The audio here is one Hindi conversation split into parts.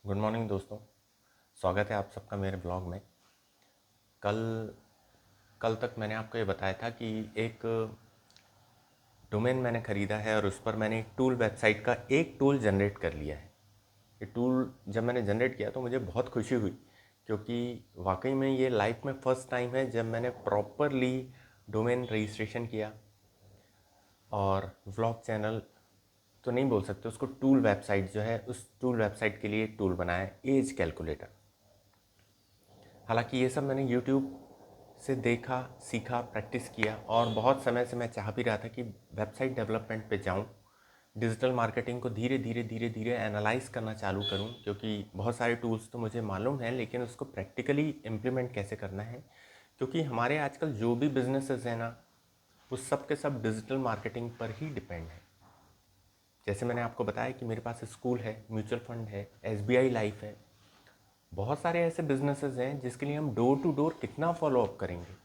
गुड मॉर्निंग दोस्तों। स्वागत है आप सबका मेरे ब्लॉग में। कल कल तक मैंने आपको ये बताया था कि एक डोमेन मैंने ख़रीदा है और उस पर मैंने एक टूल वेबसाइट का एक टूल जनरेट कर लिया है। ये टूल जब मैंने जनरेट किया तो मुझे बहुत खुशी हुई, क्योंकि वाकई में ये लाइफ में फ़र्स्ट टाइम है जब मैंने प्रॉपरली डोमेन रजिस्ट्रेशन किया और व्लॉग चैनल तो नहीं बोल सकते उसको, टूल वेबसाइट जो है उस टूल वेबसाइट के लिए एक टूल बनाया है, एज कैलकुलेटर। हालांकि ये सब मैंने YouTube से देखा, सीखा, प्रैक्टिस किया और बहुत समय से मैं चाह भी रहा था कि वेबसाइट डेवलपमेंट पे जाऊं, डिजिटल मार्केटिंग को धीरे धीरे धीरे धीरे एनालाइज करना चालू करूं, क्योंकि बहुत सारे टूल्स तो मुझे मालूम हैं लेकिन उसको प्रैक्टिकली इम्प्लीमेंट कैसे करना है। क्योंकि हमारे आजकल जो भी बिजनेसेस हैं ना, वो सब के सब डिजिटल मार्केटिंग पर ही डिपेंड है। जैसे मैंने आपको बताया कि मेरे पास स्कूल है, म्यूचुअल फंड है, SBI लाइफ है, बहुत सारे ऐसे बिजनेसेस हैं जिसके लिए हम डोर टू डोर कितना फॉलोअप करेंगे।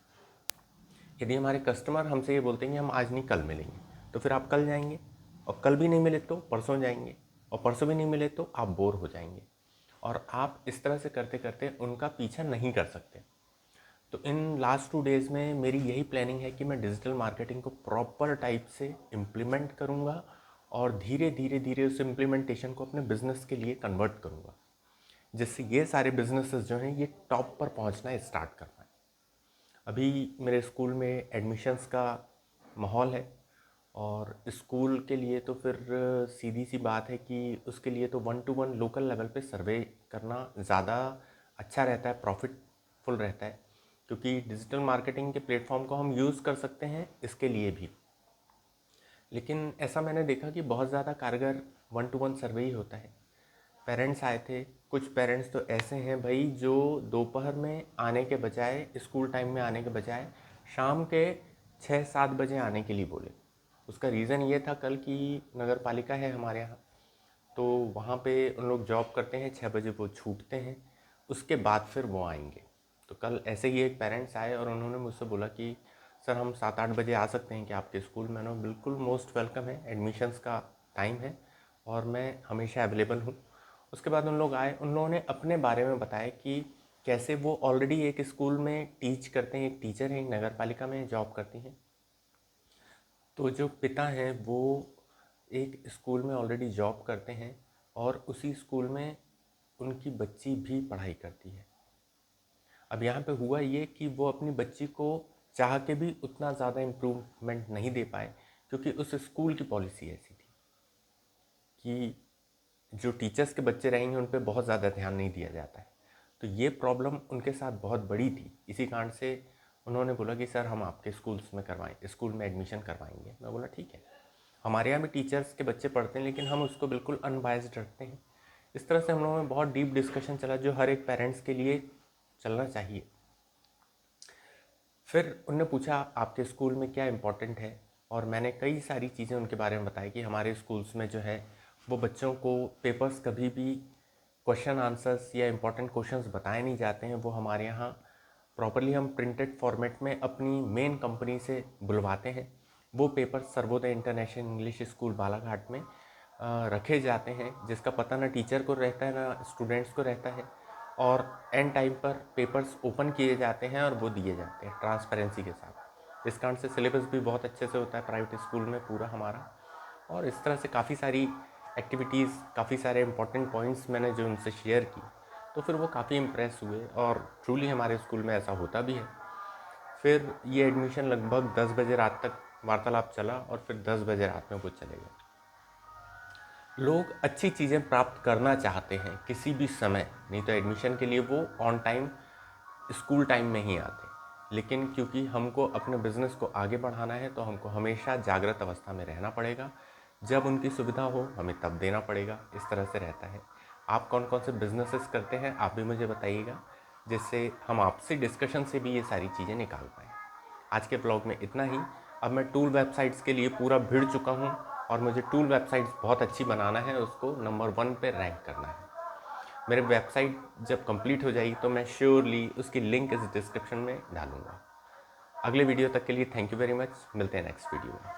यदि हमारे कस्टमर हमसे ये बोलते हैं कि हम आज नहीं कल मिलेंगे, तो फिर आप कल जाएंगे, और कल भी नहीं मिले तो परसों जाएंगे, और परसों भी नहीं मिले तो आप बोर हो जाएंगे, और आप इस तरह से करते करते उनका पीछा नहीं कर सकते। तो इन लास्ट 2 डेज़ में मेरी यही प्लानिंग है कि मैं डिजिटल मार्केटिंग को प्रॉपर टाइप से इम्प्लीमेंट करूँगा और धीरे धीरे धीरे उस इम्प्लीमेंटेशन को अपने बिजनेस के लिए कन्वर्ट करूँगा, जिससे ये सारे बिजनेसेस जो हैं ये टॉप पर पहुँचना स्टार्ट कर पाएँ। अभी मेरे स्कूल में एडमिशन्स का माहौल है, और स्कूल के लिए तो फिर सीधी सी बात है कि उसके लिए तो 1-to-1 लोकल लेवल पे सर्वे करना ज़्यादा अच्छा रहता है, प्रॉफिटफुल रहता है, क्योंकि डिजिटल मार्केटिंग के प्लेटफॉर्म को हम यूज़ कर सकते हैं इसके लिए भी। लेकिन ऐसा मैंने देखा कि बहुत ज़्यादा कारगर 1-to-1 सर्वे ही होता है। पेरेंट्स आए थे, कुछ पेरेंट्स तो ऐसे हैं भाई जो दोपहर में आने के बजाय, स्कूल टाइम में आने के बजाय शाम के 6-7 बजे आने के लिए बोले। उसका रीज़न ये था, कल की नगर पालिका है हमारे यहाँ, तो वहाँ पे उन लोग जॉब करते हैं, 6 बजे वो छूटते हैं, उसके बाद फिर वो आएंगे। तो कल ऐसे ही एक पेरेंट्स आए और उन्होंने मुझसे बोला कि सर हम 7-8 बजे आ सकते हैं कि आपके स्कूल में? ना बिल्कुल, मोस्ट वेलकम है, एडमिशन्स का टाइम है और मैं हमेशा अवेलेबल हूँ। उसके बाद उन लोग आए, उन लोगों ने अपने बारे में बताया कि कैसे वो ऑलरेडी एक स्कूल में टीच करते हैं, एक टीचर हैं, एक नगर पालिका में जॉब करती हैं। तो जो पिता हैं वो एक स्कूल में ऑलरेडी जॉब करते हैं और उसी स्कूल में उनकी बच्ची भी पढ़ाई करती है। अब यहाँ पे हुआ ये कि वो अपनी बच्ची को चाह के भी उतना ज़्यादा इम्प्रूवमेंट नहीं दे पाए, क्योंकि उस स्कूल की पॉलिसी ऐसी थी कि जो टीचर्स के बच्चे रहेंगे उन पे बहुत ज़्यादा ध्यान नहीं दिया जाता है। तो ये प्रॉब्लम उनके साथ बहुत बड़ी थी। इसी कारण से उन्होंने बोला कि सर हम आपके स्कूल्स में स्कूल में एडमिशन करवाएंगे। मैं बोला ठीक है, हमारे यहाँ भी टीचर्स के बच्चे पढ़ते हैं लेकिन हम उसको बिल्कुल अनबायस्ड रखते हैं। इस तरह से हम लोगों में बहुत डीप डिस्कशन चला, जो हर एक पेरेंट्स के लिए चलना चाहिए। फिर उनने पूछा आपके स्कूल में क्या इम्पोर्टेंट है, और मैंने कई सारी चीज़ें उनके बारे में बताई कि हमारे स्कूल्स में जो है वो बच्चों को पेपर्स कभी भी क्वेश्चन आंसर्स या इम्पोर्टेंट क्वेश्चंस बताए नहीं जाते हैं। वो हमारे यहाँ प्रॉपरली हम प्रिंटेड फॉर्मेट में अपनी मेन कंपनी से बुलवाते हैं। वो paper Sarvodaya international English school Balaghat में रखे जाते हैं, जिसका पता ना टीचर को रहता है ना स्टूडेंट्स को रहता है, और एंड टाइम पर पेपर्स ओपन किए जाते हैं और वो दिए जाते हैं ट्रांसपेरेंसी के साथ। इस कारण से सिलेबस भी बहुत अच्छे से होता है प्राइवेट स्कूल में पूरा हमारा। और इस तरह से काफ़ी सारी एक्टिविटीज़, काफ़ी सारे इंपॉर्टेंट पॉइंट्स मैंने जो उनसे शेयर की, तो फिर वो काफ़ी इम्प्रेस हुए, और ट्रूली हमारे स्कूल में ऐसा होता भी है। फिर ये एडमिशन लगभग 10 बजे रात तक वार्तालाप चला और फिर 10 बजे रात में वो चले गए। लोग अच्छी चीज़ें प्राप्त करना चाहते हैं किसी भी समय, नहीं तो एडमिशन के लिए वो ऑन टाइम स्कूल टाइम में ही आते हैं। लेकिन क्योंकि हमको अपने बिजनेस को आगे बढ़ाना है तो हमको हमेशा जागृत अवस्था में रहना पड़ेगा। जब उनकी सुविधा हो हमें तब देना पड़ेगा। इस तरह से रहता है। आप कौन कौन से बिजनेसेस करते हैं आप भी मुझे बताइएगा, जिससे हम आपसे डिस्कशन से भी ये सारी चीज़ें निकाल पाएँ। आज के ब्लॉग में इतना ही। अब मैं टूल वेबसाइट्स के लिए पूरा भिड़ चुका हूँ, और मुझे टूल वेबसाइट्स बहुत अच्छी बनाना है, उसको नंबर 1 पे रैंक करना है। मेरे वेबसाइट जब कंप्लीट हो जाएगी तो मैं श्योरली उसकी लिंक इस डिस्क्रिप्शन में डालूंगा। अगले वीडियो तक के लिए थैंक यू वेरी मच। मिलते हैं नेक्स्ट वीडियो में।